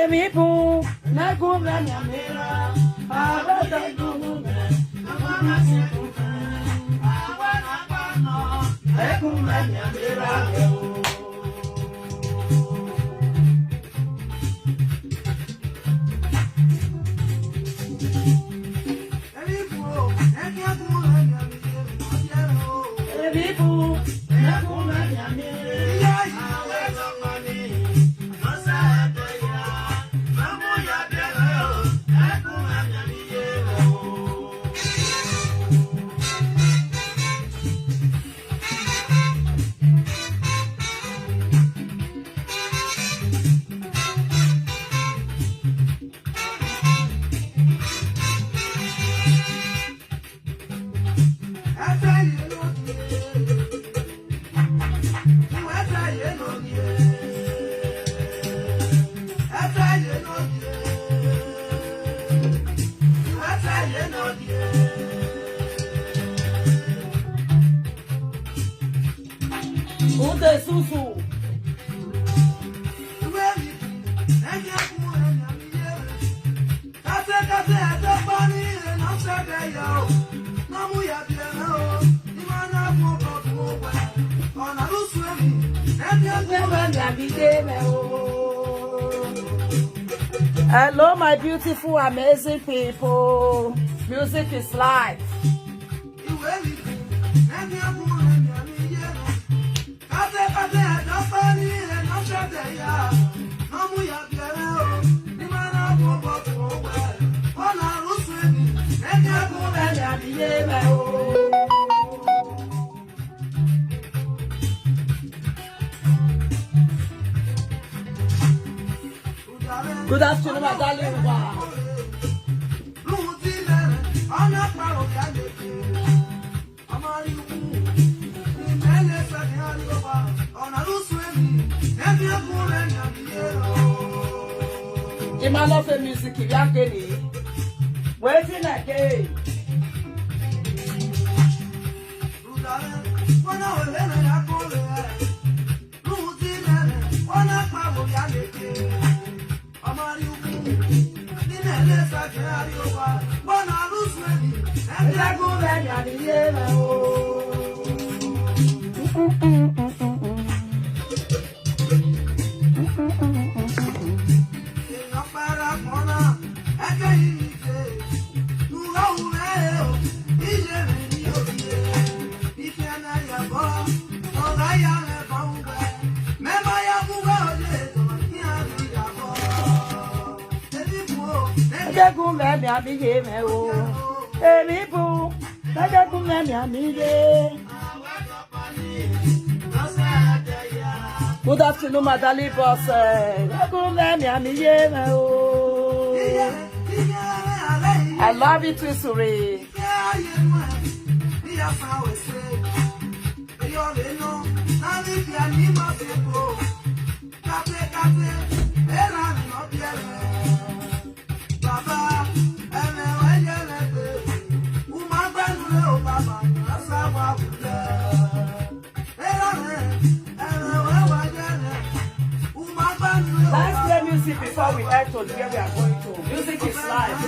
Emi bu, na gume nyamira. Abada gume, mama siku. Awana bano, na gume nyamira. Suzu. Hello, my beautiful, amazing people. Music is life. Good afternoon, my darling. I love the music. If you're getting waiting again. Good afternoon, my darling boss. I love you too, Suri. Let's play music before we head to where we are going to. Music is live.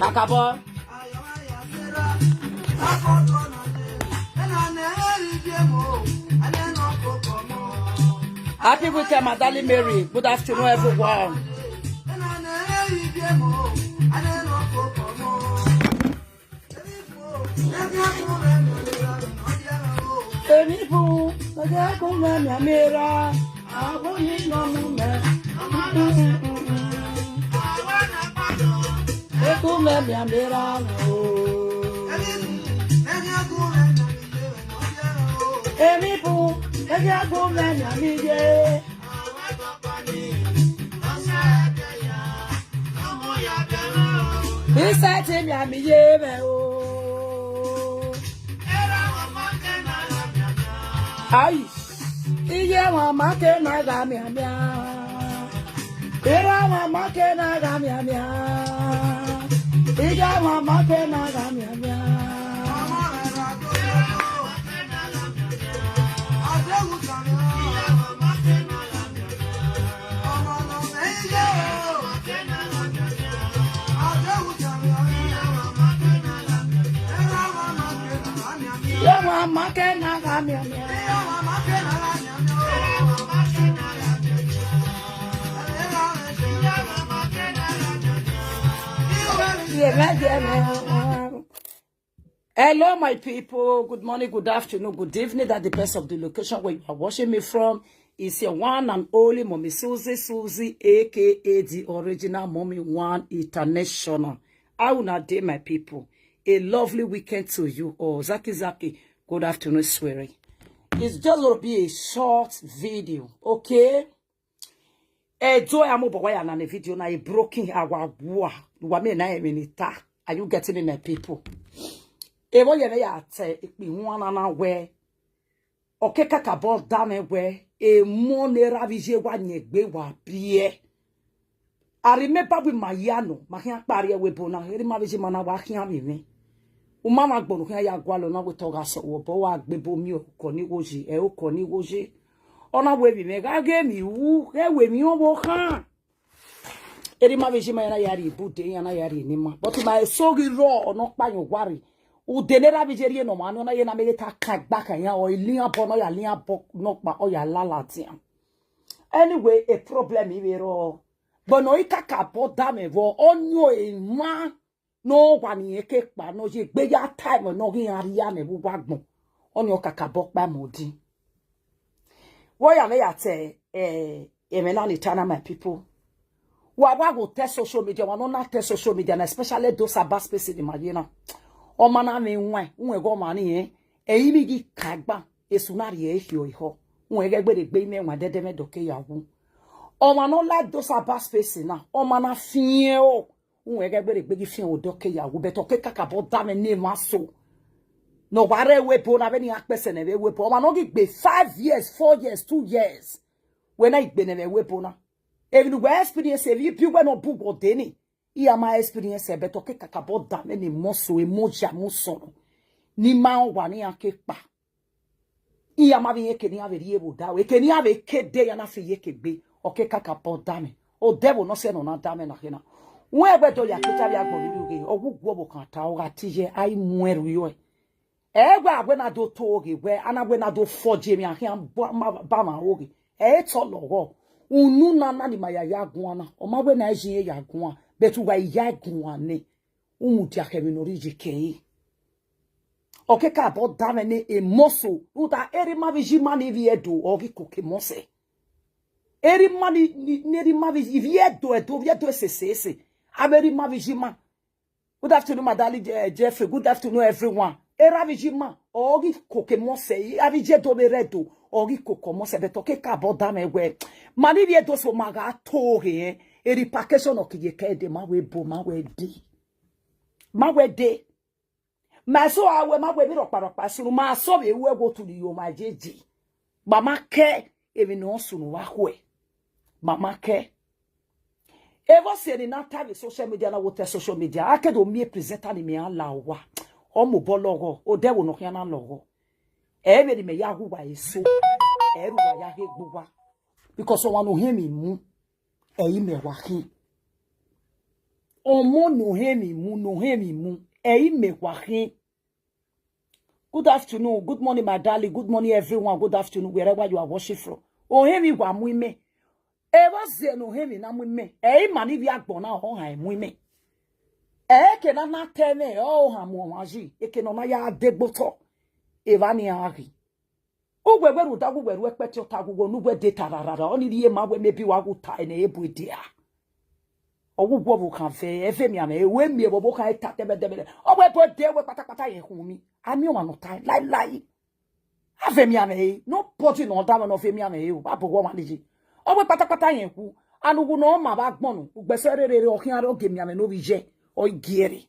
Akabo. Happy weekend, my darling Mary. Good afternoon, everyone. Ay, iya mama ke na ga mi amia. Iya mama ke na ga mi amia. Iya mama ke na ga mi amia. Iya mama ke na ga mi amia. Hello, my people. Good morning, good afternoon, good evening. That depends on the location where you are watching me from. It's your one and only Mommy Suzy Suzy, aka the original Mommy One International. I will not dare my people. A lovely weekend to you all. Zaki. Good afternoon, swearing. It's just going to be a short video, okay? Do I am over on a video now? A broken our war. Are you getting me, my people? Evo ye ya te ikpi nwana na we okeka ka bo dame we e mo ne ravije wa nyegbe wa bie. I remember with Mayano, mahia pari we bona, eri mavije mana wa hia mi. O mama gbonu hia ya gwalo na we toga so wo bo wa gbebo mi o koni woji e o koni woji. Ona we bi me ga ge mi wu, e we mi o bo kan. Eri mavije mana yari bude yana yari ni ma. But my sogi ro ono pa yo wari. U denera bijerie no manu na ye na meleta kagbaka ya o lian bono ya lian bo no pa o ya lalatia. Anyway, a problem ibero. Bono ikaka bo dame vo onyo e ma no wani eke pa no je gbe ya time no gi aria me bu wagbon. Onyo kaka bo pa modi. Wo ya me ya te emena ni tana my people. Wa go test social media, wa no na test social media, and especially those about space in Magina. O mana me nwe go mani eyi mi gi kagba esunari e hio iho nwe ge gbere gbe me nwa dede me doke yawu o mana like those about space na o mana fie o nwe ge gbere gbe gi fie o doke yawu beto ke kaka bo da me ne maso no ware we bo na be ni akpese ne be we bo o mana gi gbe 5 years 4 years 2 years when I gbe ne be we bo na even we experience if you we no bu go deni iya my experience beto ke kakabo dame ni moso emoja musono ni ma wa ni akepa iya ma bi eke ni ave riebo da we ke ni ave kede ya na fi yeke gbe o ke kakabo dame o devil no se no na dame na hena we beto ya keta ya gbo ni uge ogugwo bo kan ta o ga tije ai mueru yo egwa agwe na do to oge we anagwe na do foje mi ahia ba ma oge e to lowo unu na ni maya ya gwana o ma we na ejin ya gwan betu wa ya gwane umuti akemi no rijike oke ka bo dame ne emoso uta eri maviji mani viedo ogi koke mose eri mani neri maviji viedo viedo sesese aberi maviji ma. Good afternoon madali Jeffrey, good afternoon everyone. Era viji ma ogi koke mose avije do beredo ogi koko mose beto ke ka bo dame we mani viedo so maga toge eri pakeson okiye kede ma we bo ma we di ma we de ma so awe ma we bi ropa sunu ma so be we go to the yo ma jeji mama ke ebi no sunu wa hwe mama ke evo se ni na tavi social media na wote social media akedo mi presenter ni mi ala wa o mo bologo o dewo no hia na logo e be ni me ya hu wa eso e ru wa ya he gbuwa because o wa no hia mi mu eyi me wahi omo no hemi mu eyi me wahi Good afternoon. Good morning, my darling. Good morning, everyone. Good afternoon, wherever you are watching from. Oh, hemi wa mwime. Ewa zeno hemi na mwime. Mani vi agbona ho ha mwime. Ke na teme o ha mo maji. Ke no na ya degboto. Eva ni ari. Ugweru da gweru ekpeti otagwo nugwe de tararara. Oni die ma we mebi wa guta ene ebu dia. Ogugwo bu kan fe efe mi ame ewe mi ebo kan ta tebedebede. Ogwe bo de we patapata ye humi. Ami o ma no time lai. Ave mi ame no poti no da no fe mi ame o ba bo wo maniji. Ogwe patapata ye hu anugu no ma ba gbonu ugbeserere okin ara oge mi ame no bi je o giere.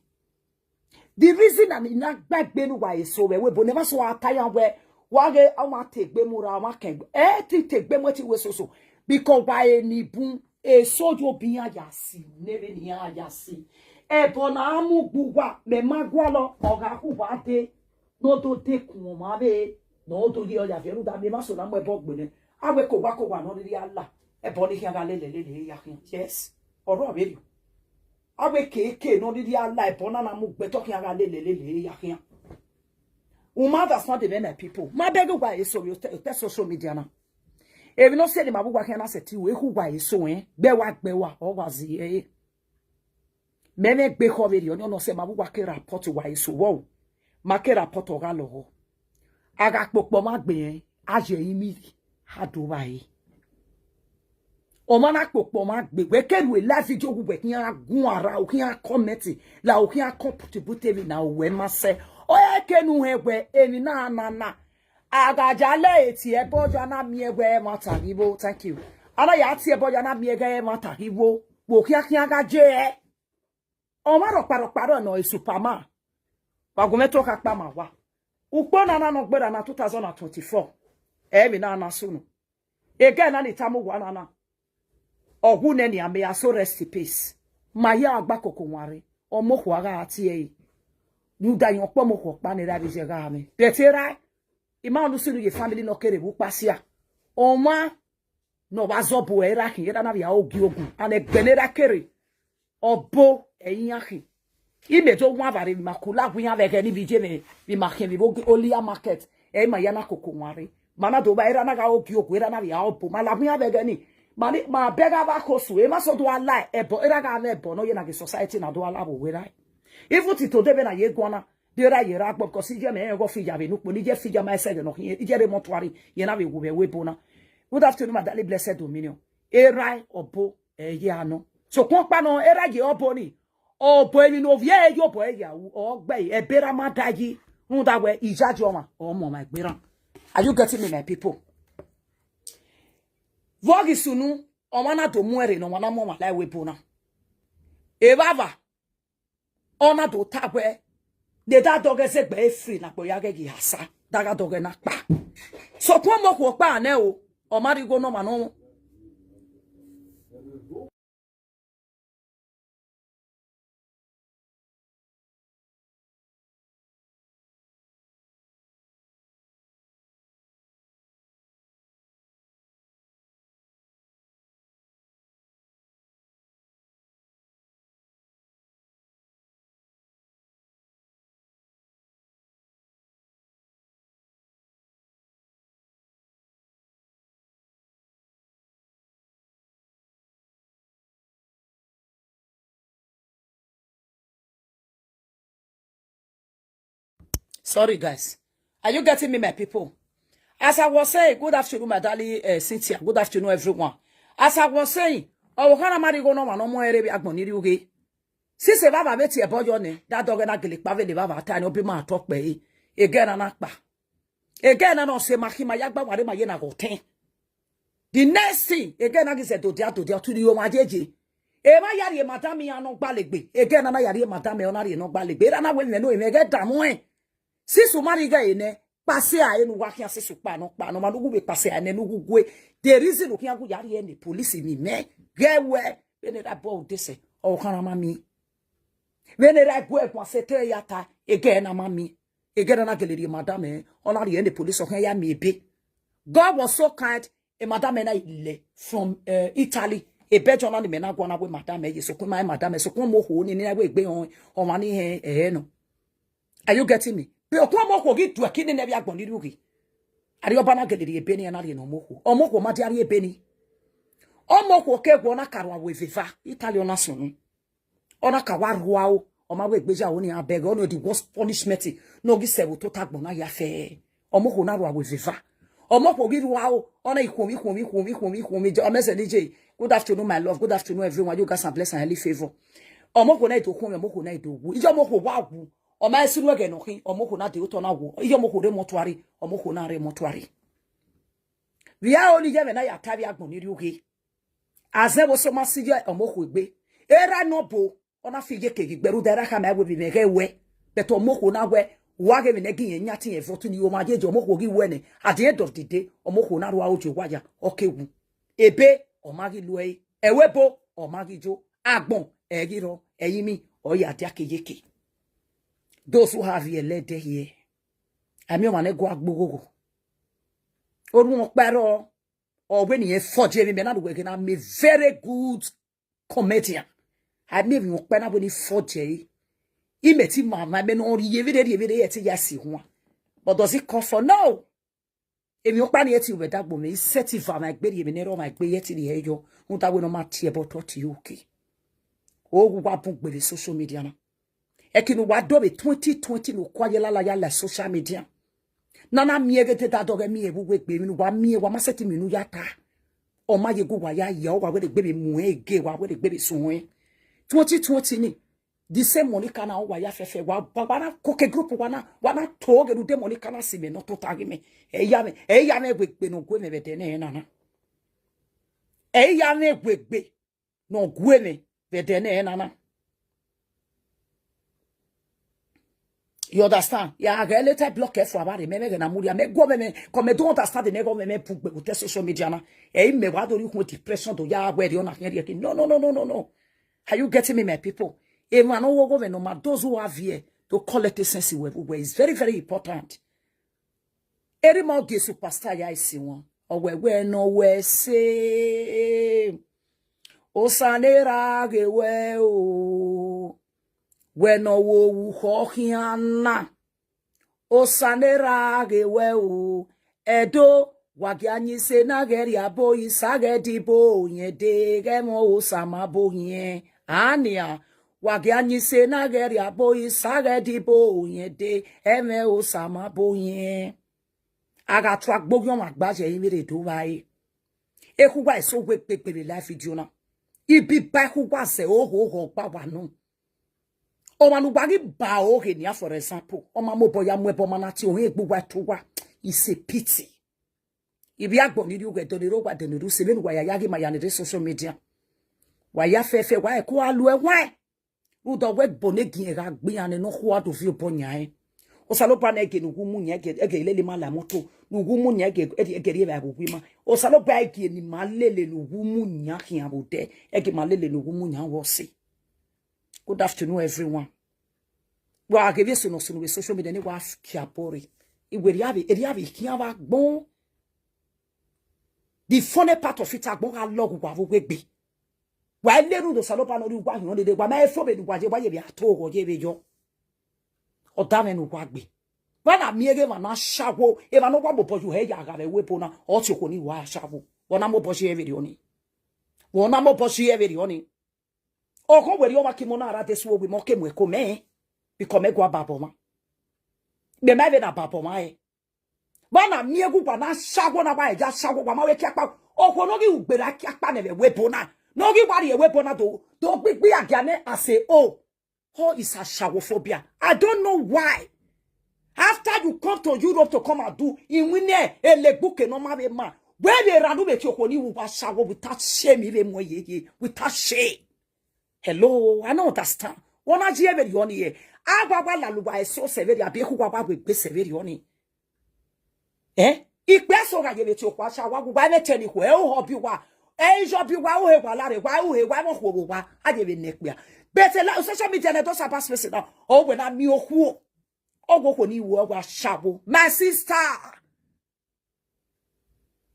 The reason I'm in that back benu wa so we bo never so ataya we wage ama take be mura ama ken take be mo ti we so because why ni bun e sojo biya yasi nebe ni yasi e bona amu gbuwa me magwa lo oga ku wa de no to te kun ma be no to di oja feru da me ma so na mo e bo gbene awe ko wa no ri Allah e bo ni kian ga lele ya kian yes oro be awe keke no di Allah e bona na mu gbe to kian ga lele ya kian uma that's not the many people ma beg gwa e so te social media na e we no say the mabugwa kian na se ti we ku gwa e so gbe wa o wazi meme gbe ko video no say mabugwa ke report wa e so wo ma ke report o ga lo aga popo ma gbe aje imi hadu wa e o ma na popo ma gbe we keru e live video gwe kian gun ara o kian comment la o kian contribute mi na we ma se o e kenu egwe emi na agajale eti e bojo na mi egwe mata gibo thank you ana ya ti e bojo na mi egwe mata gibo bo kian ga je e o ma ro paro no e superman wa go meto ka pa ma wa upo na no gbera na 2024 e mi na sunu again na ni tamu wa na ogu ne ni ame aso rest in peace ma ya agba kokonware o mo ko aga ati e nu da yon po mo ko pa ni ra bi je ga mi betera ima nu sinu ye family no kere bu pasia o ma no wa zobo era kin era na ya ogi ogun ane gbenera kere obo eyin akin ime to wa bare mi makula bu yan veke ni bi je me mi makin bi bo olia market e ma ya na kokonware mana do ba era na ga ogi ogun era na ya obo ma la bu yan veke ni mani ma bega ba kosu e ma so do ala ebo era ga na ebo no ye na the society na do ala bo we right even ti to debe na ye gwana de ra ye ra gbo ko si je me go fi jabe nupo ni je fi jama ese no je re mortuary ye na we we bona. Good afternoon my darling blessed dominion era obo ye ano so kon pa no era ye obo ni obo emi no vie ye obo ye yawu o gbe e bera ma daji hun da we ijaji o ma o mo my gbera. Are you getting me my people? Vogi sunu omana do muere no wana mo ma lai we bona e baba ona do tabwe de da doge se gbe free na boya ge hasa daga doge na pa so ko mo ko pa na o mari go no ma no. Sorry guys, are you getting me my people? As I was saying, good afternoon my darling Cynthia, good afternoon everyone. As I was saying, o kana mari go no ma no mo ere bi agbon ni ri uge si se baba beti e bojo ni that dog na gele pa ve le baba ta ni obi ma talk pe again na pa again na no se makima yagba ware ma ye na go ten the next thing again na gise to dia to di o ma jeje e ma yari e madam ya no gbalegbe again na yari e madam e onari no gbalegbe ra na we no e me get damu e si su mari ga ene pase a enu wa kian si su pa no ma lugu be pase a ne lugu gwe the reason okian gu yari e ni police mi me gewe ene da bo de se o kana mami wene ra gwe kwa sete yata again na mami again na geleri madam e onari e ni police okian ya mi be. God was so kind e madam na ile from Italy e bejo na ni me na gwa na we madam e so kuma madam so kuma mo ho ni na we gbe on wa ni no. Are you getting me? Be okwa moko gi tu akini ne bia gboni rugi. Ari obana gediri ebeni anari no moko. Omoko ma diari ebeni. Omoko ke gwo na karwa we viva. Italian national. Ona kawarwa o. Oma we gbeja oni abeg ono the worst punishment. No gi se wo to tagbo na ya fe. Omoko na rwa we viva. Omoko gi rwa o. Ona ikomi. Omese DJ. Good afternoon, my love. Good afternoon, everyone. You guys are blessed and highly favored. Omoko na ito kun, omoko na ito wu. Ijo moko wagu. Oma esiru ege no hin. Omoko na de uto na wu. Ijo moko re motuari. Omoko na re motuari. Via oli jeve na ya tabi agboni riugi. Aze wo so masije omoko igbe. Era no bo. Ona fije ke gberu dara ka ma we bi mege we. Beto omoko na we. Wage mi negi yen nyati yen votu ni o ma jeje omoko gi we ne. At the end of the day, omoko na ro ojo waja okewu. Ebe omagi luei. Ewebo omagi jo. Agbon egiro eyimi oya diakeyeke. Those who have here led here. Ami o mane go agbogogo. Orun opero or when he forge me na we na me very good comedian. I me even opena when he forge. He met him mama me no every day yeti yasi ho. But does it call for no? If you opana yeti we that boy set it for my baby me no my baby yeti the ejo. Unta we no ma tie about to you okay. Oh, what book with the social media na. Ekinu wadobe 2020 no kwaye la ya social media. Nana miege te da doge mi ebu wegbe mi no wa mi wa maseti mi nu yata. O ma ye go wa ya wa we de gbe mu ege wa we de gbe sunwe. 2020 ni the same money kana wa ya fefe wa bana koke group wana toge du de money kana si me no to tagi me. E ya me wegbe no gwe me be de ne nana. E ya me wegbe no gwe me be de ne nana. You understand? Ya later block for about me na muria me go me come don't understand the nego me put be social media na e me wa do you depression to ya where you na here no. Are you getting me, my people? E man no go no ma those who have here to collect a sense where is very very important. Every more the superstar ya see one or where no we say osanera ge we o Weno wo hohiana osanera gewe o edo wagianyi se na geri abo isage dibo yen de gemo osama bo yen ania wagianyi se na geri abo isage dibo yen de eme osama bo yen aga track bogyon agbaje yin mere do wai ekugwa eso gbe pepere live video na ibi ba ekugwa se ho pa wa no. O manu bagi ba o henia for example. O ma mo boya mo ebo manati o egbu wa towa. It's a pity. Ibi agbo ni ru gedo ni ro wa de ni ru se menu wa ya yagi ma ya ni social media. Wa ya fefe wa e ko alu e wa. U do we bonegi e ga gbe an no ho ado fi obonya e. O salopa na ege nugu mu nya ege lele ma la moto. Nugu mu nya ege ri ba bo ma. O salopa ege ni ma lele nugu mu nya hian bo de. Ege ma lele nugu mu nya wo se. Good afternoon, everyone. Well, I give you so no with social media. Ni wa kiapori. Eri kiawa bon. The funny part of it, agbon a log wa wegbe. Wa leru do salopa no ri wa hin de wa ma efo be ni wa je wa ye bi ato go je be jo. O da me no wa gbe. Wa na miege ma na shawo. E ma no wa bobo ju he ya ga be wepo na o ti ko ni wa shawo. Wona mo bo she every oni. Wona mo bo she every oni. Oko weri o makimona ara desu we mo kemwe ko me because me gwa baboma be ma be na baboma e ba na miegu kwa na shago na ba e ja shago kwa ma we kiapa oko no gi ugbera kiapa na we bona no gi wari e we bona do gbigbi agiane ase is a shagophobia. I don't know why. After you come to Europe to come and do in winne elebuke no ma be ma where they ranu be ti okoni wu ba shago without shame even mo ye without shame. Hello, I don't understand. Wona ji every oni here. Agwagwa la luwa so severi abi ku gwagwa gbe severi oni. Ipe so ga yele ti okwa sha wa gwa me teni ko e o hobi wa. Jo bi wa o he wa lare wa o he wa mo ko wa ajebe nekpia. Bete la social media na do sa pass person now. O we na mi oku. Ogwo ko ni wo gwa shabo. My sister.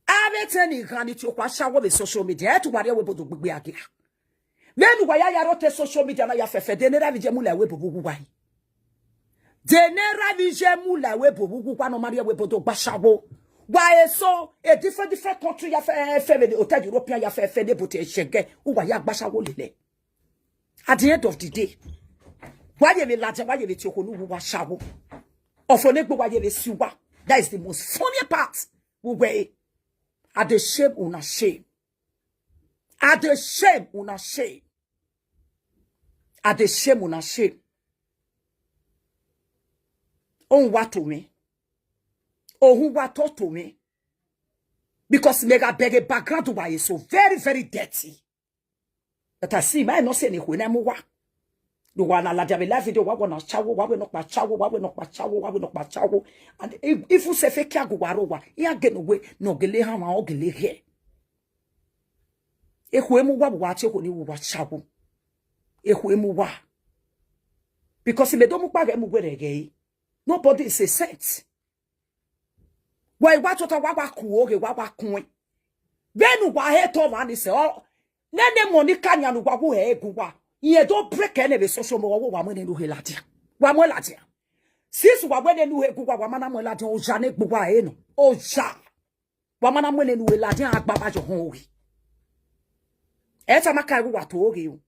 Abe teni kan ti okwa shawo be social media. E to ware we bodo gbegbe agia. Then why ya rote social media na ya fefe de nera vije mula we bubu wai. Denera vije mula webo bugu kwa no maria webo do bashawo. Why so a different country ya fe the hotel European ya fe de bote shege uwa ya bashawo lele. At the end of the day, why you be latin, why you be tiokonu uwa shawo. Ofonegbo why you be siwa. That is the most funny part. Uwe at the shame una shame. At the shame una shame. At the shame una shame. On what to me? Oh, who what to me? Because mega beg a background why is so very, very dirty. But I see my not saying when I'm wa. The one I like live video, what wanna chow, what we not my chow, what we not my chow, what we not my chow. And if you say fake go warowa, you get away, no gele hama or gele here. If we move what you will chow. If we move wa. Because if they don't move move again. Nobody is a saint. Why what wawa kuoge wawa kuen. Benu wa he to man say oh nene money kanya no wa he guwa. Ye don't break any be social mo wa mo ne no he latia. Wa mo latia. Sis wa we ne no he guwa wa mana mo latia o jane guwa e no. O ja. Wa mana mo ne no he latia agbaba jo hon wi. E ta maka guwa to oge o.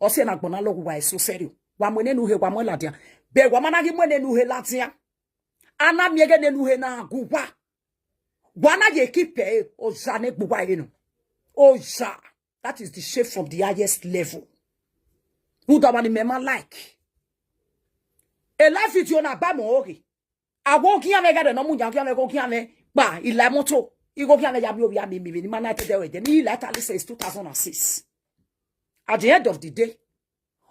O se na gbona lo guwa e so serio. Wa mo ne no he wa mo latia. Be wamana gi mwene nuhe latia. Ana miege ne nuhe na guwa. Wana ye kipe o jane guwa eno. O ja. That is the shape from the highest level. Who da wani mema like. E life it yon ba mo ogi. Awo ki ame gade no mu nya ki ame ko ki ame ba ila moto. Igo ki ame ya bi obi ami mi ni mana te we de ni ila ta is 2006. At the end of the day,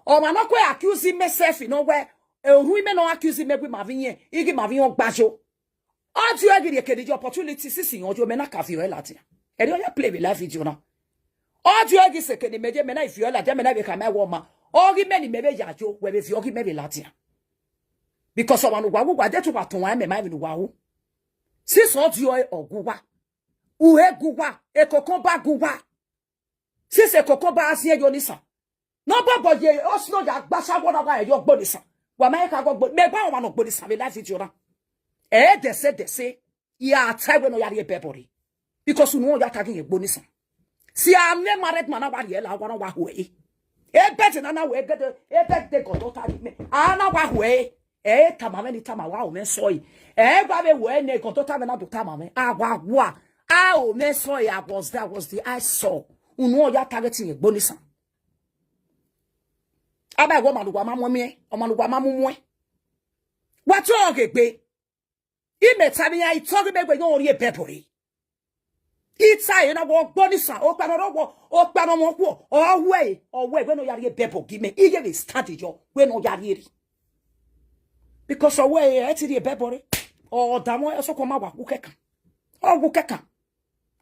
o manako accuse myself no where women no accuse me with Mavinye, Igi Mavion Bajo. Aren't you agree the opportunity sissing or you may not have your latin? And you play with life video now. Aren't you agree second the media men if you are like them and I become a woman? All the many maybe yajo, where if you give me latin. Because someone who was there to what to one, my wow. Sis or joy or guwa. Uhe guwa, e kokomba guwa. Sis e kokomba as ye yonisa. No, but ye also that Basha whatever your body son. Wamaeka go but me ba no body sabe life it yora. They say ya try when no yare bebori. Because you know you are taking a bonus. See I'm ne married man about here la wa hu e. Bet na we get bet they go to me. Ana wa hu e. Tamame ni tamawa o me soy. Gba be we ne go to tamame na do tamame. Wa. O me soy was the I saw. You know you are targeting a bonus. Aba go manu gwa mamwe o manu gwa mamwe what you be ime tabi ya itogi be gbe yon ori bebori ita you na wo gbonisa o pa no mo ku o we no yare bebo give ige be start jo we no yare because o we e ti bebori o damo e so ko ma wa ku keka o ku keka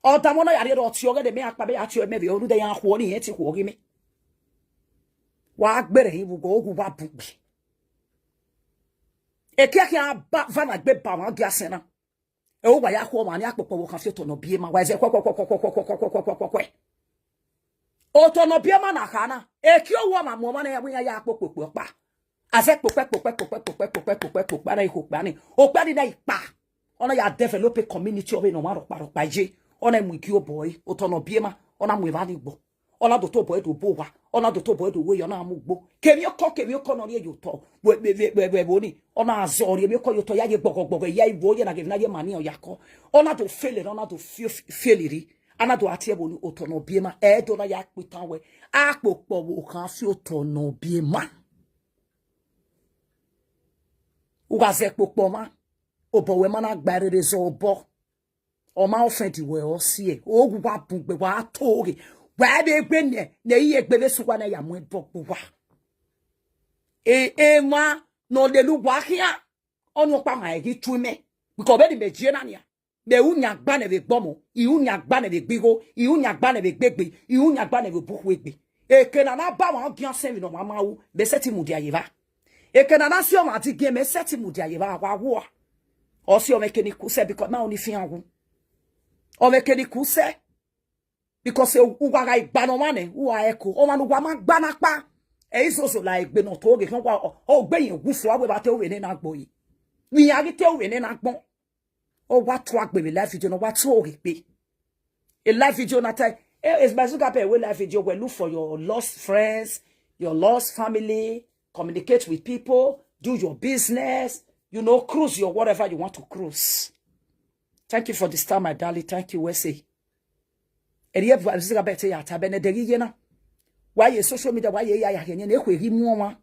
o damo no yare ro ti o ge de me akpa be ya ti o me be o ru de ya ho ni e ti ho gi me wa gbere ibu go ogu wa bugbi e kia va na gbe ba wa gi asena e o wa ya ko ma ni apopo wo kan fi to no bie ma wa ze kwa o to no bie ma na kana e ki o wo ma mo ma na ya apopo pa aze popo na iho pa ni o pa ni na ipa ona ya develop a community of no ma ro pa je ona mu ki o boy o to no bie ma ona mu va ni gbo ona do to boy do bo wa ona do to boy do we ona amugbo kemi oko no re yoto we boni ona azori emi oko yoto ya ye gbogbo ya iwo ye na ge na ye mani o yakọ ona do fail ona do failiri ana do atie boni oto no biema e do na ya pitan we apopo wo kan fi oto no biema uga ze popo ma obo we mana gbarere zo obo o ma ofendi we o sie ogu wa bugbe wa tori wa be gbe ne yi egbele suwa na ya mu edogbo wa ma no le lu wa hia onu pa ma egi tume because be di meje na nia be unya gba na be gbomo I unya gba na be gbigo I unya gba na be gbegbe I unya gba na be buku egbe ekena na ba wa gian se mi no mama wu be seti mu dia yiva ekena na si o ma ti ge me seti mu dia yiva wa wo o si o me keni ku se because na oni fi anwu o me keni ku se because u wa ga igba no mane u wa eko o ma nu wa ma gba na pa is also like be not toge kan wa o gbe yin gufo awe ba te o we ni na gbo yi wi ya te o we ni na gbon o wa to agbe mi life video no wa to o pe a live video na tai is bazuka pe we live video we look for your lost friends, your lost family, communicate with people, do your business, you know, cruise your whatever you want to cruise. Thank you for this time, my darling. Thank you, Wesley. Eriye bazuka be te ya ta be ne deri ye na. Why you social media why you ya hene na ekweri mu wa.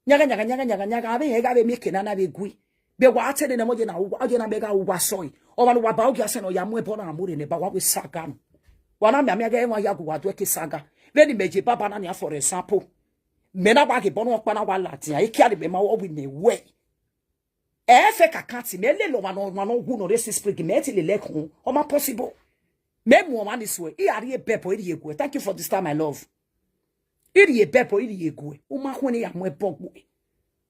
Nyaga abe ye ga be make na be gui. Be wa atene na mo je na wo aje na be ga wo asoi. O ma no wa ba ogi ase no ya mu ebo na amure ne ba wa we saga no. Wana me amia ga enwa ya go wa do ke saga. Be ni meje baba na ne for example. Me na ba ke bono okpa na wa latin. Ai kia de be ma wo wi ne we. E fe kakati me le lo ma no gu no resi spring me ti le lekun. O ma possible. Me mu o ma ni so. I ari e bebo iri egu. Thank you for this time, my love. Iri e bebo iri egu. O ma hone ya mu e bogbo.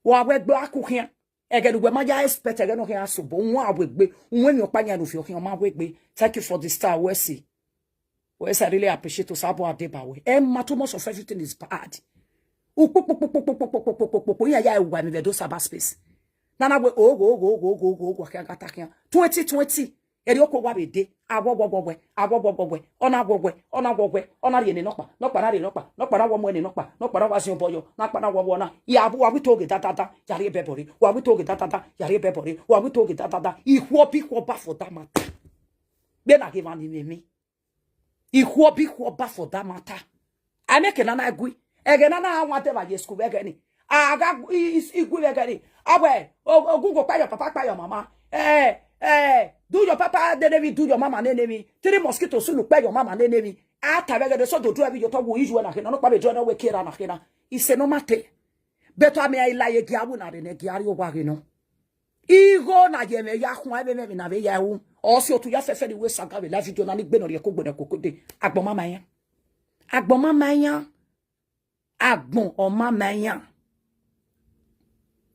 Wa we gbo akuhia. Ege du ma ja expect ege no hia so bo won awegbe. Won mi opanya no fi o hia ma wegbe. Thank you for the star, Wesley. Wesley, I really appreciate to sabo adebawe. Too much of everything is bad. Ya wa mi do saba space. Nana we go akata 2020 eri okwo wa be de agwogwogwe ona ri ni nokpa na ri nokpa na wo mo ni nokpa na wa sin boyo na wo na ya bu wa bi toge tatata yare bebori wa bi toge tatata yare bebori wa bi toge tatata ihwo bi ko ba for that matter be na give an me ihwo bi ko ba for that matter ameke na agui ege na anwate ba je school ege ni aga igui ege ni awe ogugo pa your papa pa your mama do your papa enemy, do your mama enemy. 3 mosquitoes soon look your mama enemy. After the so to do every your talk will issue and no probably join away kira na kina. It's no matter. Better me I lie giabu na de giario wagino. Igo na yeme ya kwa be me na be ya wu. Also to ya fefe the way sanga be life video na ni gbe no re ko gbe kokode. Agbon mama yan. Agbon mama yan. Agbon o mama yan.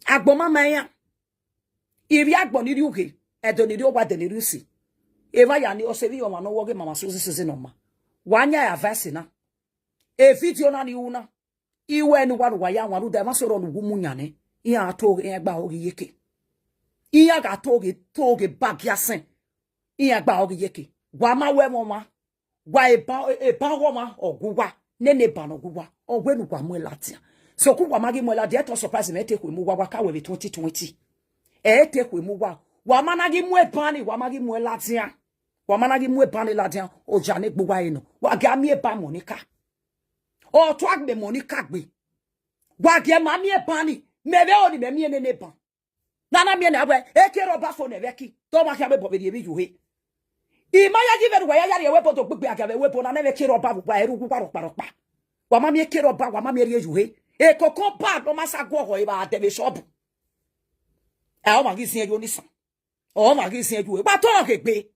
Agbon mama yan. Iri agbon ni uke. Edoniri owa deniri usi. Eva ya ni osevi yo mano woge mama Suzy Suzy no ma. Wanya ya verse na. E video na ni una. Iwe ni waru wa ya waru da masoro no gumu nyane. Iya to egba ogi yeke. Iya ga toge bag yasen. Iya gba ogi yeke. Wa ma we mo ma. Wa eba wo ma oguwa. Nene ba no guwa. Ogwe nu kwa mo latia. So ku wa magi mo la de to surprise me take we mu wa ka we 2020. Take we mu wa. Wamanagi mwe pani, wamagi mwe latia. Wamanagi mwe pani latia. O jane gbuwa ino. Wagami e pa Monica. O twag me Monica gbe. Wagye mami e pani. Mebe oni me miye nene pan. Nana miye ne abwe. Eke roba fo ne veki. Toma kia me bobe diye yuhe. Imaya jive ruwa ya yari wepo to gbegbe akabe wepo na neve ke roba bukwa eru kukwa rokpa. Wamami e ke roba, wamami e yuhe. E koko pa no masa gwo iba atebe shop. O magi sin ejo nisan. Oh my God, say you. But talk it be.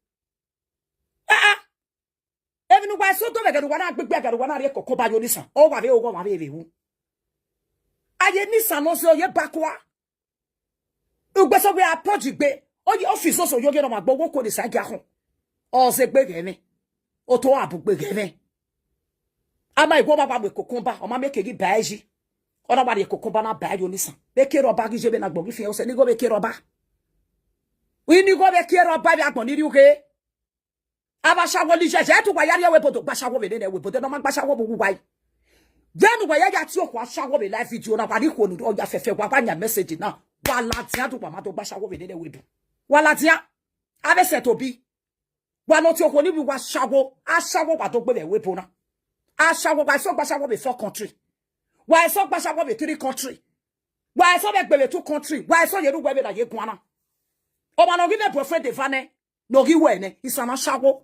Even when so to make one big bag one area cocoa by your listen. Oh, my own, my baby. I didn't miss some also your backward. You better be a project bay. All the office also you get on my boat call the side home. Or say big me. Or to up big me. I might go back with cocomba or my make it bagy. Or nobody cocomba na bag you listen. They care of baggage in a boggy field, and you go make care of back. We ni go be kero ba bi agbon ni uke abashawo li jeje to wa yare we poto bashawo be ne we poto no ma bashawo bo wai then wa ya ti o kwa shawo be live video na wa ni ko nu o ya fefe wa nya message na wa latia to pa ma to bashawo be ne we du wa latia ave set obi wa no ti o ko ni bi wa shawo ashawo wa to gbe be we po na ashawo wa so bashawo be 4 country wa so bashawo be 3 country wa so be gbe be 2 country wa so yeru gbe be na ye kwana. O ma no give a prophet de fane no give we isama shawo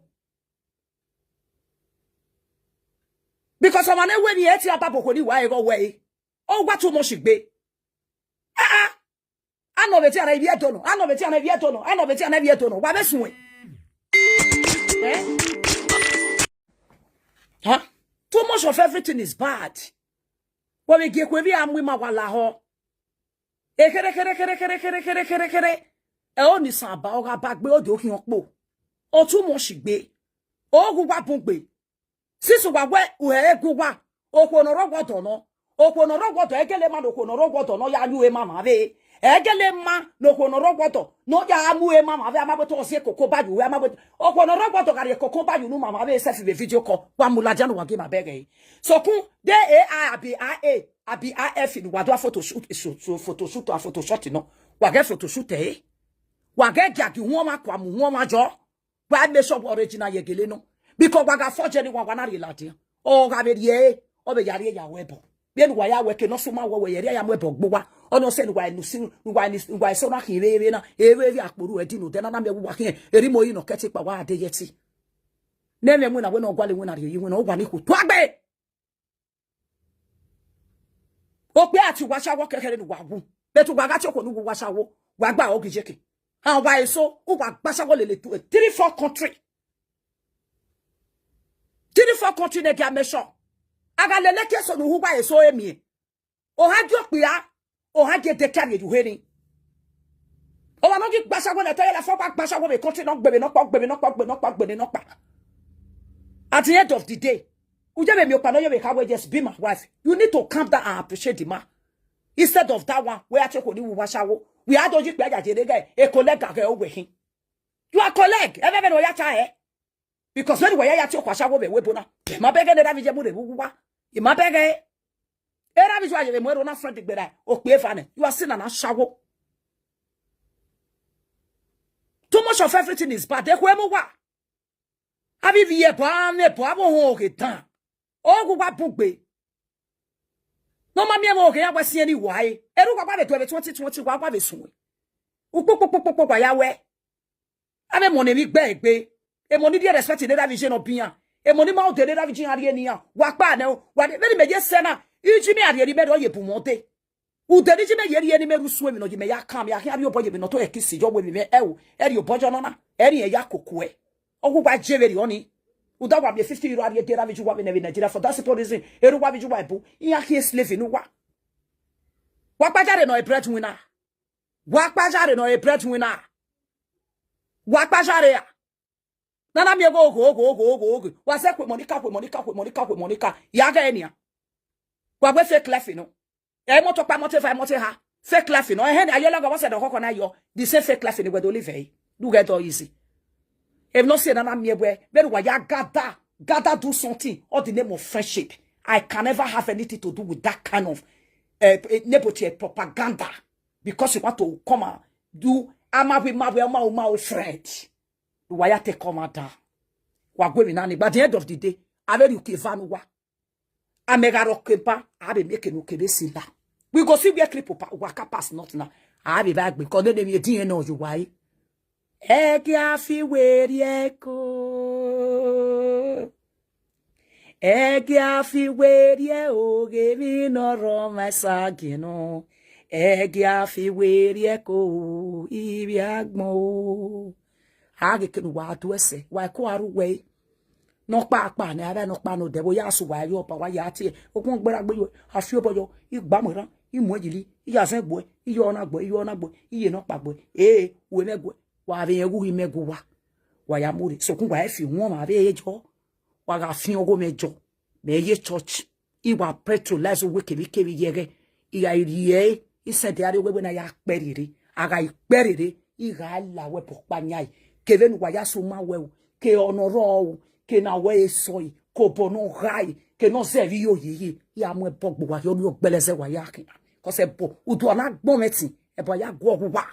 because o ma na we ni eti ababo ni wa ego we o gba too much gbe ano beti ana ibi etono ano beti ana ibi etono ano beti ana ibi etono wa be sunwe too much of everything is bad when we get we am we ma wala ho kere e oni san ba o ga ba gbe o de okin opo o too much gbe o gugwa bun gbe sisu wa we o e gugwa o ko no rogo to no Okonoro water, egele man, okonoro water, no ya you mama ve. Egele man, no konoro water, no ya amu mama ve, amaboto ose kokoba you, amaboto. Okonoro water, gari kokoba you, no mama ve, self video call, wa mulajano wa game a bege. So kun, de abi AF in wadwa photoshoot, photoshoot or photoshot, no. Wage photoshoot, Wage jaki woma kwa woma jo. Wa me shop original yegele no. Because waga forgery wa wana relate. O ga be ye, o be yare ya webo. Bien wa ya weke no so ma wo yare ya webo gbowa. Ono se wa nusi wa so na hirere na ewe akporu edi no dena na me wa kin eri mo yi no kete pa wa ade yeti. Na me mu na we no gwale mu na re yi mu na ogwa ni ku to agbe. O pe ati wa sha wo kekere ni wa wu. Betu wa ga ti ko nu wa sha wo. Wa gba o gijeke. And why so who wa gbasa wo lele to 3-4 country. 3-4 country ne ga meso. Aga lele ke so no hu wa so emi. O ha jo pe ya, o ha je de kare ju heri. O wa no gi gbasa wo le tele fo pa gbasa wo be country no gbebe no pa gbebe no pa gbebe no pa gbebe no pa. At the end of the day, uje be mi opa no you be how just be my wife. You need to calm down and appreciate the man. Instead of that one, where I take on you washawo. We had to just a colleague over him. You are colleague. Ever know ya because when we are to washawo be webona. My beggar the ravija bude wuwa. In my beggar. Eravija be more on a friend better. O fan. You are seen an ashawo. Too much of everything is bad. They who wa. Have you ye ban ne poabo ho getan. O go bugbe. No mami mo ke ya kwasi ani wai. Eru kwa be 2020 kwa be sunwe. Upopopopopo kwa ya we. Ame mo ne mi gbe. E mo ni dey respect the vision opian. E mo ni ma o de the vision ari ani an. Wa pa na wa de me je se na. Iji mi ari me do ye pumonte. U de ji me ye ni me rusu mi no ji me ya kam ya ari oboje mi no to e kisi jo we mi me ewo. Eri obojo no na. Eri e ya kokoe. Ogu gba jeveri oni. Uda wa be 50 euro ari de vision wa me na Nigeria for that simple reason. Eru wa vision wa bu. Iya ki slave no wa. Wakpajare no a breadwinner. Wakpajare no a breadwinner. Wakpajare. Nana me go. Wase kwe Monica. Yaga enia. Wagwe fake laughing no. E moto pa mote ha. Fake laughing no. E hen ayola go wase de hoko na yo. The same fake laughing we do live eh. Do get all easy. If not say nana me we wa ya gather do something all the name of friendship. I can never have anything to do with that kind of propaganda because you want to come and do my friend. Why you take come down? But at the end of the day, I very okay vanuwa. I mega rokepa. I be making okay sila. We go see where clip waka pass not now. I be back because they me didn't know you why. Eki afi werieko. Eki afi werie oge mi no roma sagino. Eki afi werie ko ibi agmo. Age kenu wa to ese wa ko aru we. No pa na aba no pa no debo ya so wa yo pa wa ya ti. Okun gbera gbe yo afi oboyo igbamoran imojili iyasen gbo iyo na gbo iye no pa gbo we megbo wa be egu imegu wa ya muri so kun wa efi won ma be ejo wa ga fin ogo mejo me ye church iwa petrolize we kebi yege iya iriye isede ari we na ya perire aga iperire iga la we pokpa nyai kevenu wa ya so ma we ke onoro ke na we soi ko bono gai ke no serve yo yi ya mo pogbo wa yo ni ogbeleze wa ya kin ko se bo udu ona gbon metin e bo ya go wa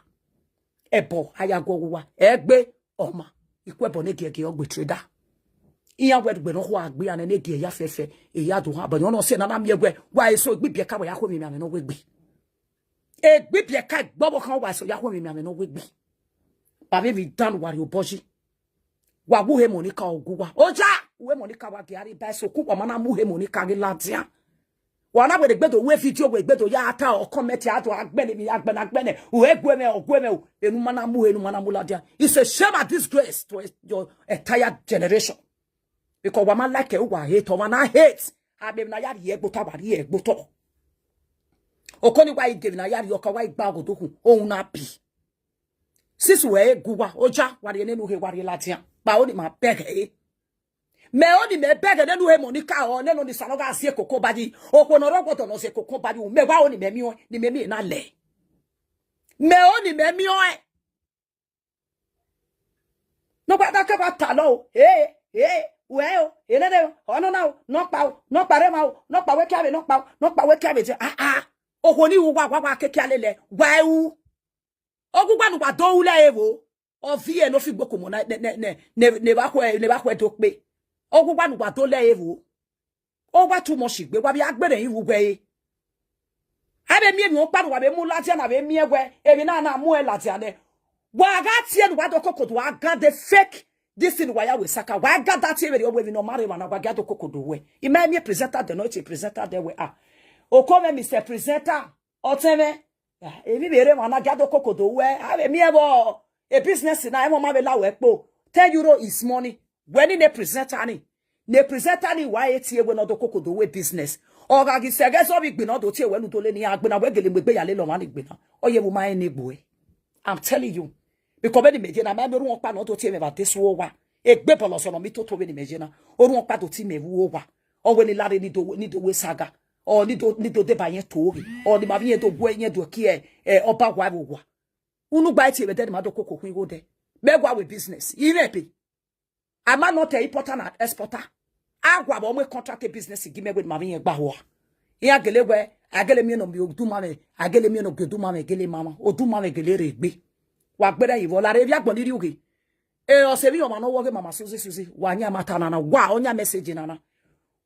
ebo aya go wa egbe oma iku ebo ne gege ogbe trader iya wedgbe no ho agbe ya ne ge ya fefe e ya do ha ba no se na na miegwe wa eso gbibie ka wa ya ho mi ame no wegbe e gbibie ka gbobo kan wa so ya ho mi ame no wegbe ba be dan wa ri oboji wa wu he monica oguwa oja we monica wa ge ari ba so ku wa mana mu he monica ge latia wana we gbedo we video we gbedo ya ata o comment ya to agbene mi agbene o egweme o enu mana mu ladia. It's a shame and disgrace to your entire generation because wa man like e wa hate o man hate abem na ya ye egboto abari egboto okoni wa igebe na ya yoka wa igba godoku ohun na bi sis we guwa oja wa re nenu he wa re ladia ba o ni ma beg me oni me bege ne nu he monika o ne no ni sanoga asie koko badi okwo no rogoto no se koko badi me wa oni me mi o ni me mi na le me oni me mi o no ba ka ba talo well elele ono na no pare ma no pa we kiabe no pa we kiabe okwo ni wu gwa keke alele gwa u ogugba nu gba do ule ewo ovie no fi gboko mo na ne ba kwe to pe ogugba nu gba to le ewo o wa too much gbe wa bi agbere yin wu gbe abe mi o pa nu wa be mu lati na be mi egwe ebi na mu e lati ane wa ga tie nu wa do kokodo wa ga the fake this thing why we saka why ga that here we no marry man wa ga do kokodo we e ma me presenter the not presenter there we are o come Mr. Presenter oteme ebi bere man ga do kokodo we abe mi ebo a business na e mo ma be la we po €10 is money when in a presenter ni why etie we no do kokodo we business o ga gi sege so bi gbe no do tie we nu to le ni agbe na we gele megbe ya le lo ma ni gbe na o ye wo ma ni gbo I'm telling you because when the mejena me ru pa no to tie me ba teso wa egbe polo so no mi to be ni mejena oru pa to ti me wu wa o we ni lare ni do we saga o ni do de ba yen to ri o ni ma bi yen to gwo yen do ki oba wa wo unu gba tie be de ma do kokko kun go de me gwa we business irepe ama not a importer and exporter agwa ba o me contract business gi me we ma bi yen gba ho ya gele we agele mi no bi odu ma me agele mi no gbedu ma me gele mama odu ma me gele regbe wa gbere yivo la re bia gbon ri uge o se bi o ma no wo ge mama Suzy wa nya mata na wa onya message na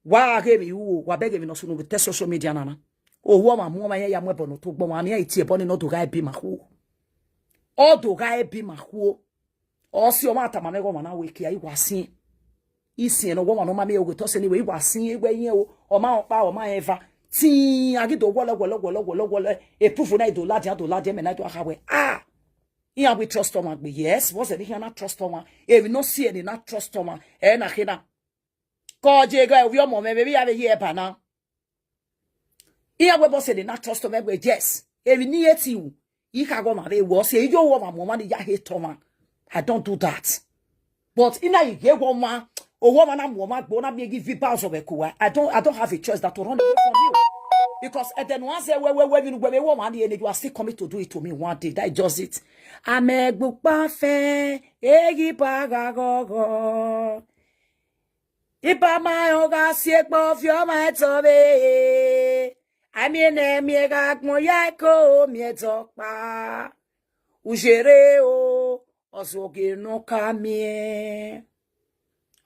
wa ge mi wo wa bege mi no so no te social media na o wo ma mo ma ya mo ebo no to gbo ma na itie ebo ni no do ga bi ma hu o do ga bi ma hu o si o ma ta ma me go ma na we ki ai wa sin isi no wo ma no ma me o go to se ni we wa sin egbe yin o ma pa o ma eva tin agido gwolo e proof na do ladi me na do akawe yeah, we trust Toma. Yes, was it here not trust Toma? If we no see any not trust Toma, na hina. Call Jega, your mom, maybe I have a year by now. Here we boss not trust Toma. Yes, if we need you, you can go my way. Was say you want my money, ya hate Toma. I don't do that. But in a year, woman, or woman, I'm woman, bona be give you pounds of a cool. I don't have a choice that to run away from you. Because at then once where woman and you are still coming to do it to me one day. That just it. Ameg book parfait, egi paga go. Ipa my oga siek bof your my tobe. I mean, me gag mo yako, me talk pa. Ujere o, ozoge no kame.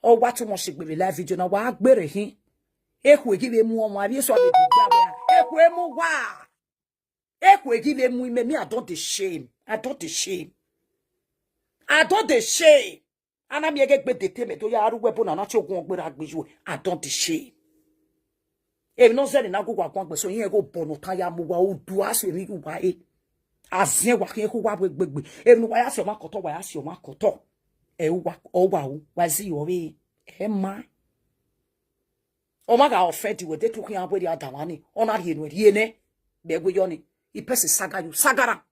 Oh, what too much be live video na wa gbere hin. Ekwe give mu omo abi so be gba ekwe mu wa ekwe give mu me I don't the shame ana mi ege gbe dete me to ya arugbe bo na na chogun ogbere agbeju I don't the shame e no se ni na gugwa kon gbe so yin ego bonu tan ya mu wa odu aso mi wa azin wa kin ku wa gbegbe e nu wa ya se o ma koto e wa o wa zi o be e ma o ma ga offend we de to kun abodi adamani ona rie no rie ne be gbe yo ni I pese sagara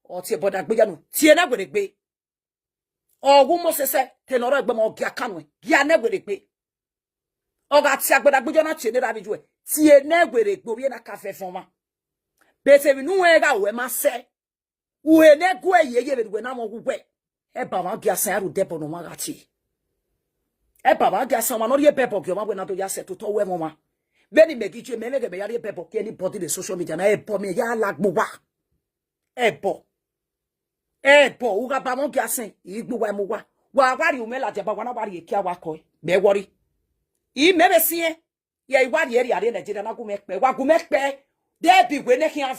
o tie boda gbe ya no tie na gbe gbe ogun mo sese te loro egbe mo gia kanu gia na gbe gbe o ga ti agbeda gbe yo na tie ne da biju e tie na gbe gbe obi na cafe foma be se bi nu we ga we ma se we ne gwe ye be na mo gwe e ba ma gia san aru debo no ma ga ti e baba ga sama no ye bebo ke o ma we na to ya se Tøtò we mo ma beni megiche me me ya ye bebo ke anybody the social media na e bo me ya lagbo wa e bo u ga ba mo ga sen igbo wa mo wa wari o me la je ba wa na wari e kia wa ko me wori I me be sie ye I wari eri are Nigeria na gu me pe de bi we ne kian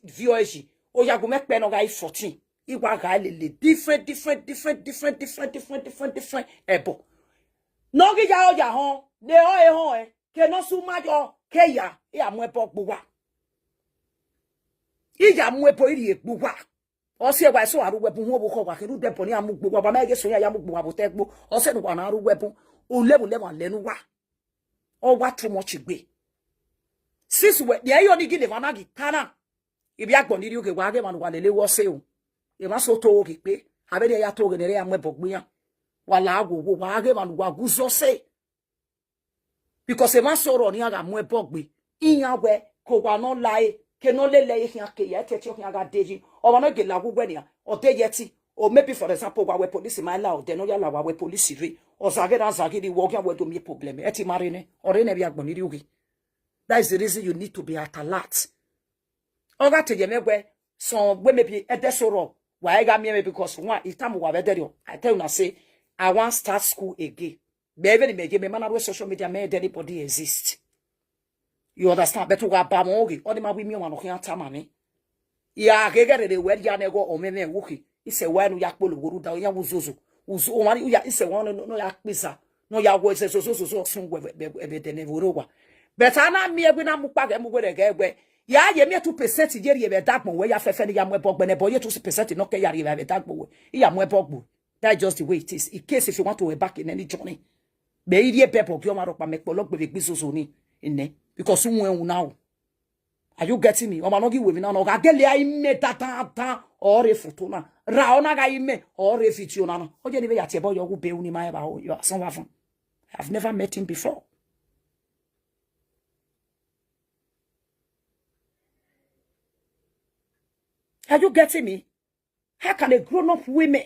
vio eji o ya gu me pe no ga 14 I wa ga le different e bo no gi ja o ja hon de o e hon ke no su ma jo ke ya mu epo gbuwa I ja mu epo iri gbuwa o se wa so aru webu hu obo ko wa ke ru depo ni amu gbuwa ba ma ge so ya mu gbuwa bo te gbo o se no wa na aru webu o lebu lenu wa o wa too much gbe sis we de ayo ni gi le mana gi kana ibi agbon ni ri oge wa ge manu wa lele wo se o e ma so to oge pe abede ya to oge ne re amu epo gbiyan wala agwo wa ge manu wa guzo se Because a man sorrow ni aga mwe bogbe. Inya we ko wa no lie ke no lele hin ke ye tete hin aga deji. O wa no ge la gugwe ni o de yeti. Or maybe for example wa we police my law de no ya la wa we police re. O zage di wo gya we do me problem. Eti marine or ne bi agbon ri ugi. That is the reason you need to be at alert. Oga te yemegwe so we maybe edesoro why got me because one it time wa bederio. I tell you say I want start school again. Baby me give me man on social media me anybody exist. You understand? Better wa ba mo ogi. Odi ma wi mi wa no kan tamame. Ya gegere de we ya nego o me wuki. Ise wa no ya kpolo woru da ya wuzozo. Uzu o mari ya ise wa no ya kpisa. No ya wo ise so sun we be de ne woro wa. Better na mi egbe na mu pa ge mu we de ge ya ye me 2% je ye be dagbo we ya fefe ni ya mo ebogbe ne boy 2% no ke ya ye be dagbo we ya mo ebogbo. That's just the way it is. In case if you want to go back in any journey, be irie people ki o ma ro pa me pologbe be gbisoso ni ine because unwe now. Are you getting me? O ma no gi we mi na no ga gele ai me tata or refuto na ra ona ga ime or refitio na no. O je ni be ya tie boy ogu be uni ma ba o you are someone from. I've never met him before. Are you getting me? How can a grown-up women,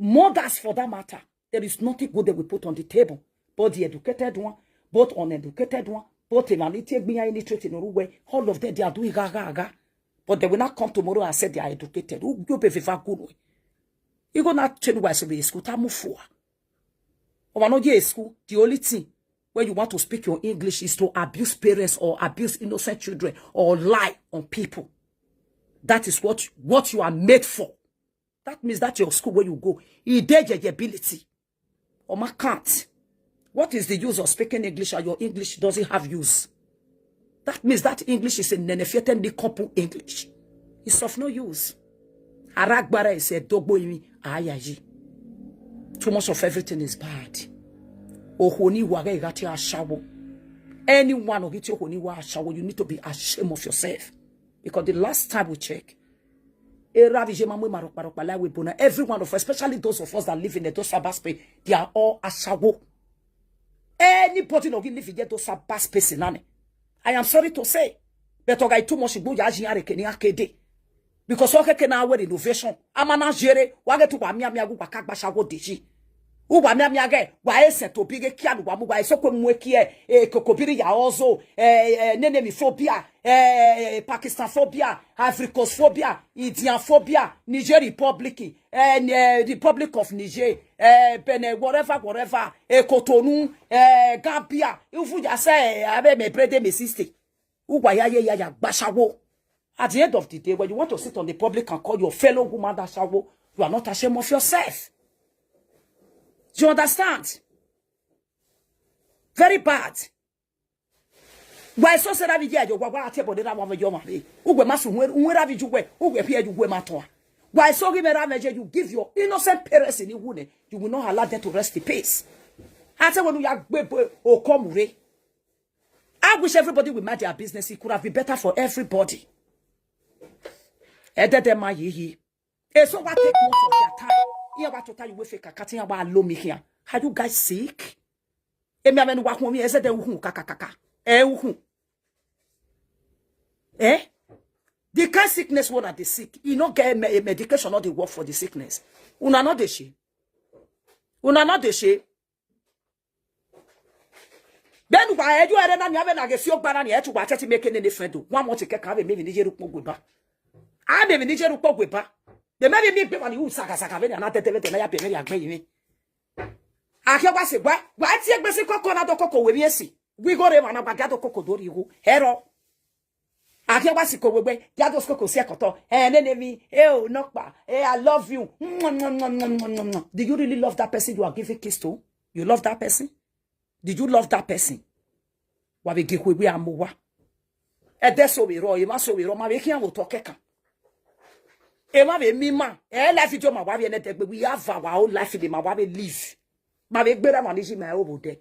mothers for that matter, there is nothing good that we put on the table. Both the educated one, both uneducated one, both illiterate in a way, all of them, they are doing gaga. But they will not come tomorrow and say they are educated. Who you be good way? You go not change why so be school tamu for. Or not ye school, the only thing when you want to speak your English is to abuse parents or abuse innocent children or lie on people. That is what you are made for. That means that your school where you go, you dare your ability. Or my can't. What is the use of speaking English and your English doesn't have use? That means that English is a nenefiaten couple English. It's of no use. Aragbara is a dogbo imi ayaji. Too much of everything is bad. Ohoni wage igati ashawo. Anyone who gets ohoni wa ashawo, you need to be ashamed of yourself. Because the last time we check, every one of us, especially those of us that live in the Dosa space, they are all ashawo. Anybody no live in the Dosa space in I am sorry to say, but I too much go yajiare kenya kede. Because okay can our innovation. Amana jere, wage to wamia miagu wakakba shago deji. Uwa miamia ge, wa ese to bige kianu wa muwa esoko mwekie, kokobiri ya ozo, nenemi phobia, Pakistan phobia, Africophobia, Indian phobia, Niger Republic, Republic of Niger, Benin, whatever, Cotonou, Gambia. Ufu ya say, abe me brede me sister. Uwa ya bashawo. At the end of the day, when you want to sit on the public and call your fellow woman that shawo, you are not ashamed of yourself. Do you understand? Very bad. Why so say that video wa atebo de that one your man. Ugwe masu unwera vijuwe, ugwe pia juwe matoa. Why so give me you give your innocent parents in wune, you will not allow them to rest in peace. I say when you are or come re. I wish everybody would mind their business. It could have been better for everybody. Edema yi. So what take most of their time? Here what to tell you we fake katin wa lo me here. Are you guys sick? Emi amenu wa kun mi ese de uhun kakakaka. Uhun. The kind of sickness one at the sick. You not get medication not the work for the sickness. Una not the she. Una not the she. Ben wa eju ere na nya be na ge fi ogbara na e tu wa tete make any friend. One more take ka be me ni jeru pogwe ba. A be ni jeru pogwe ba. The maybe me be one you saka be na tete na ya be me ya gbe yin. Akia wa se gba ti egbe si kokko na do kokko we bi esi. We go re na bagado kokko dori hu. Hero. Akia wa si ko we ya do kokko si ekoto. Nenemi o nokpa. I love you. Do you really love that person you are giving kiss to? You love that person? Did you love that person? Wa be gikwe we amuwa. Edeso we ro, ima so we ro ma be kian wo to keka. Ema be mima, life ijo ma wa be ne tegbe we have our own life in ma wa be live. Ma be gbera ma ni ji ma o de.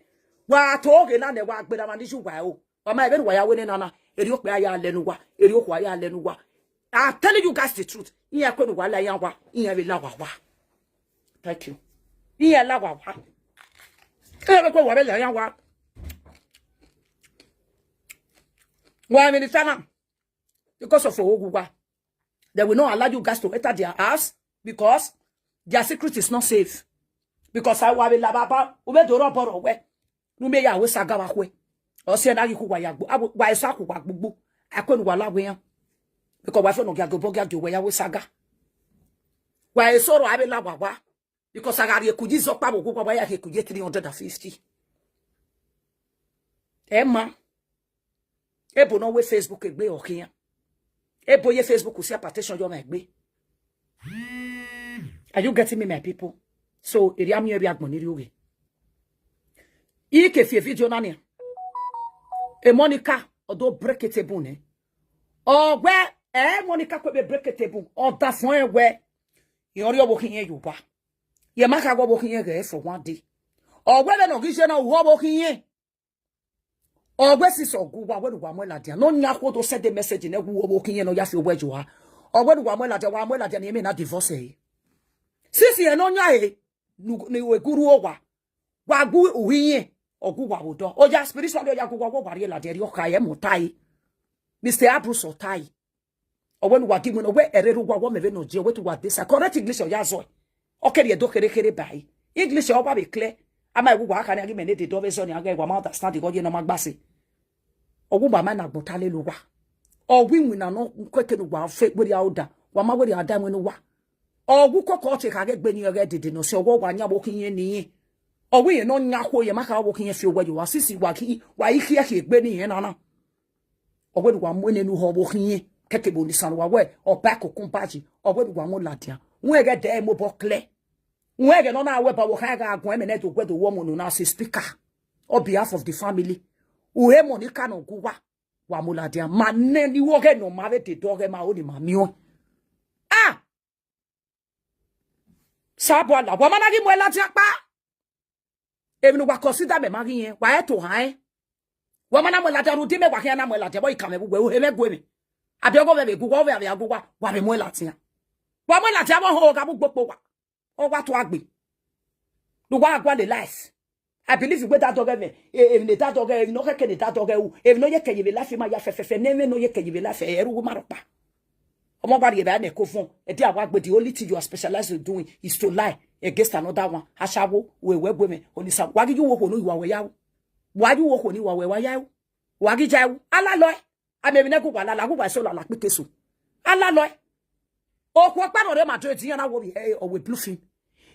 Wa to ge na ne wa gbera ma ni ji wa o. Wa ma be wa ya we ne nana. Eri okpe aya lenu wa, eri okwa aya lenu wa. I'm telling you guys the truth. Iya kwenu wa la yan wa, iya be la wa wa. Thank you. Iya la wa wa. Ebe ko wa be la yan wa. Why minister? Because of Ogugwa. They will not allow you guys to enter their house because their secret is not safe. Because I will la baba, ube do roboro we. Nume ya we sagawa we. O se na yiku wa yagbo. Wa isa ku wa gbugbu. Akonu wa la we yan. Because wa fe no gago boga do we ya we saga. Wa esoro abe la wa. Because agari ekuji zokpa bo kwa ya ekuji 350. Emma. Ebo no we Facebook egbe okiyan. Ebo ye Facebook usi partition yo na egbe. Are you getting me, my people? So, eri ami ebi agboniri oge. Ike fie video nani. E Monica odo break it table ne. Ogwe Monica kwebe break it table. Oda fun ewe. Yori obo kinye Yoruba. Ye maka go obo kinye ge for one day. Ogwe be no gise na wo obo kinye. Ogwe si so gu wa we wa mo la dia. No nya ko to send the message na gu obo kinye no ya fi obo ejo ha. Ogwe wa mo la dia na eme na divorce e. Sisi eno nya e ni we guru owa wa gu uhiye ogu wa odo oja spiritual oja gu wa bari la deri okaye mutai Mr. Abrus otai owen wa gimu no we ereru wa meve no je we to wa this correct English oja zo okere do kere bai English oba be clear ama gu wa kan agi me ne de do be so ni aga wa ma understand go je no magbase ogu ba ma na gbotale lu wa owi na no kweke no wa fe we ya oda wa ma we ya da mu no wa ogu koko che ka gbe ni oge dede no se ogo wa nya bo kinye ni ogu ye no nya ko ye maka wo kinye fi ogo wa sisi wa ki wa iki ya gbe ni na na ogu wa mo ne nu ho bo kinye keke bo ni san wa we o ba ko kumpaji ogu wa mo ladia won ege de mo bo clear won ege no na we ba wo ka ga agun eme ne to gbe do wo mo no na say speaker on behalf of the family uhe Monica no gu wa mo ladia ma ne ni wo ge no ma be de do ge ma o ni ma mi o Sabo la wa managi mo la ti apa e mi wa consider me magi yen wa e to han wa mana mo la ta ru di me wa kan na mo la te boy kan me bugwe o he me gwe mi abi ogo be gugu o abi agugu wa be mo la ti wa mo la ti abo ho ka bugbo wa o wa to agbe do wa agwa the life I believe we that dog me e mi that dog no ke ke that dog e no ye ke ye life ma ya fefefe ne no ye ke ye life e ru ma ropa Omobari ebe na ekofon edi awagbe the only thing you are specialized in doing is to lie against another one ashawo we gweme onisa wagi ju wo ko no iwa we yawo wagi wo ko ni wa we wa yawo wagi jawo ala lo amebi ne ku kwa la ku kwa so la pekeso ala lo o ko pa no re Madrid yan na wo bi o we bluffing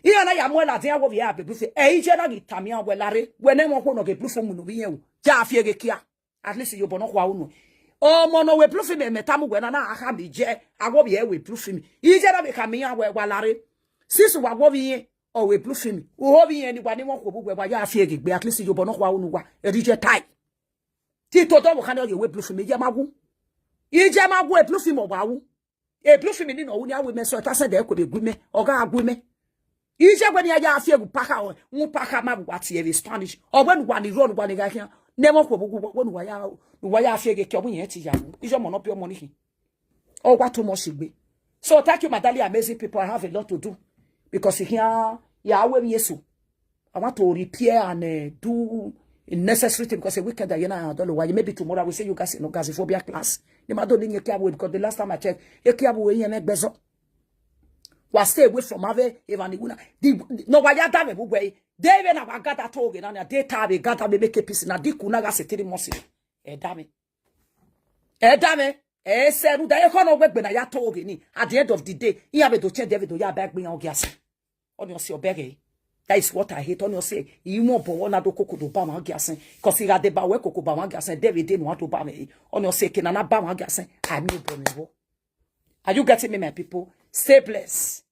yan na ya mo la tin wo bi ya be bluffing e ije na gitami an we lare we ne mo ko no ke bluffing mu no bi yan o ja afie ge kia at least you bono kwa unu o mono we proof me metamu gwe na aka bi je agwo bi e we proof me ije na be ka me ya we walare sisu wagwo bi o we proof me o bi yen ni gwa ni won ko bugwe ba ya afie gegbe at least you bono kwa unu gwa e rije tai ti Tøtò wo kan o we proof me je magu ije magu e proof me o ba wu e proof me ni no wu ni awe me so ta se de ko be gume o ga agu me ije gwe ni ya afie gu paka o wu paka ma bu what e Spanish o gwe nu gwa ni ro gwa ni ga kian nemo ko bugu wo nu wa ya afege ki obun yen ti yawo ijo mo no pe omo ni hin o wa to mo sigbe so thank you my darling amazing people. I have a lot to do because here ya we yesu I want to repair and do necessary thing because a weekend I don't know why maybe tomorrow I will say you guys in gasophobia class the ma don't need kiabu because the last time I checked kiabu we yen egbezo was stay away from have even no wa ya da me bugwe David na wagata toge na data be gata be make peace na diku na ga setiri mosi e dame e seru da e kono gbegbe na ya toge ni at the end of the day he have to change David to ya bag me on gas on your see obege that is what I hate on your say you mo bo na do kokodo ba ma gas cause he ga de ba we kokodo ba ma gas David dey no want to ba me on your say kina na ba ma gas I me bo me wo. Are you getting me, my people? Stay blessed.